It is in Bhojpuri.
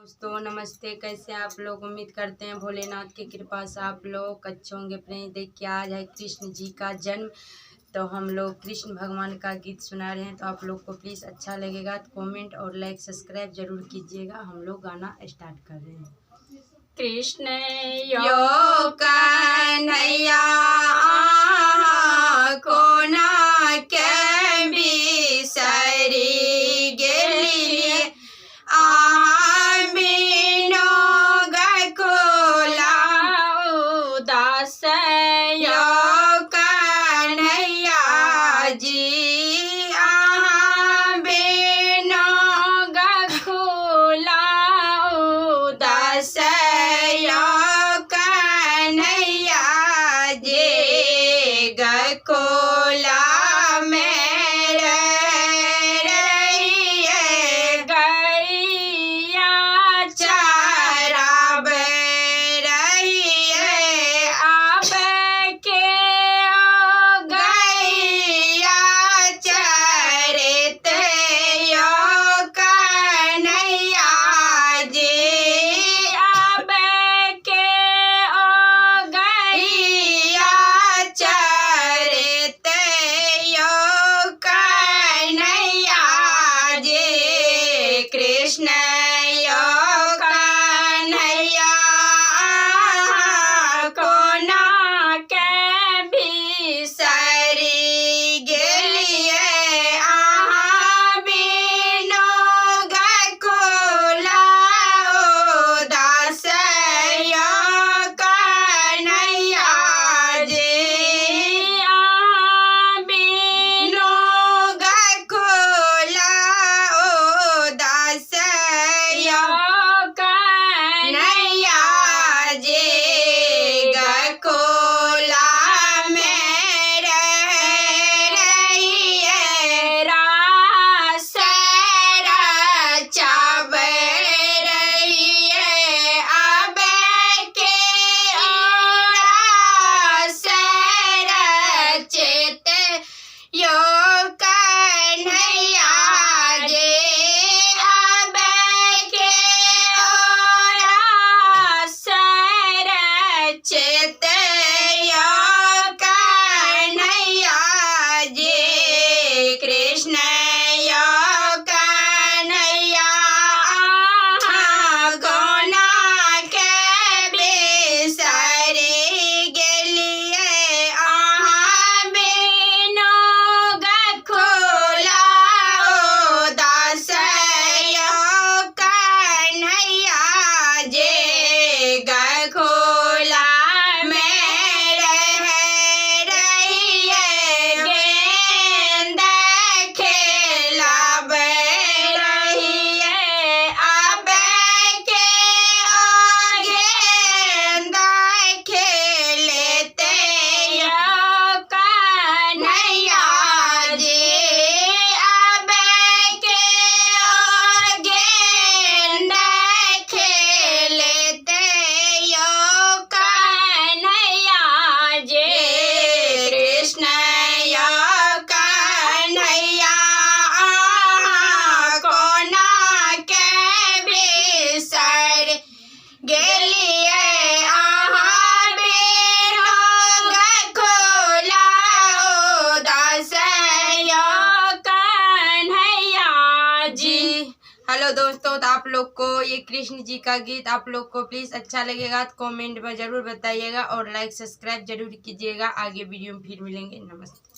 दोस्तों नमस्ते, कैसे आप लोग। उम्मीद करते हैं भोलेनाथ की कृपा से आप लोग अच्छे होंगे। फ्रेंड्स देखिए, आज है कृष्ण जी का जन्म, तो हम लोग कृष्ण भगवान का गीत सुना रहे हैं। तो आप लोग को प्लीज़ अच्छा लगेगा तो कमेंट और लाइक सब्सक्राइब जरूर कीजिएगा। हम लोग गाना स्टार्ट कर रहे हैं। कृष्ण यो कन्हैया कोना के बिसरी गेलिए बिनो गकुला उदास यो कन्हैया जी बिनो गकुला उदास यो कन्हैया जी गकुला कृष्ण यो कन्हैया कोना के बिसरी गेलिए बिनो गकुला उदास यो कन्हैया जी बिनो गकुला उदास यो कन्हैया जी गकुला में रहिए रास रचाव रहिए अब के रास रचित यो कन्हैया जी अब के रास रचित यो कन्हैया जी कृष्ण यो कन्हैया कोना के बिसरी गेलिए बिनो गकुला उदास यो कन्हैया जी गकुला में रहिए गेंद खेलाव रहिए अब के गेंद खेलते यो कन्हैया जी अब के गेंद खेलते यो कन्हैया जी कृष्ण यो कन्हैया कोना के बिसर गेलिए बिनो गकुला उदास यो कन्हैया जी। हेलो दोस्तों, तो आप लोग को ये कृष्ण जी का गीत आप लोग को प्लीज़ अच्छा लगेगा तो कमेंट में ज़रूर बताइएगा और लाइक सब्सक्राइब जरूर कीजिएगा। आगे वीडियो में फिर मिलेंगे। नमस्ते।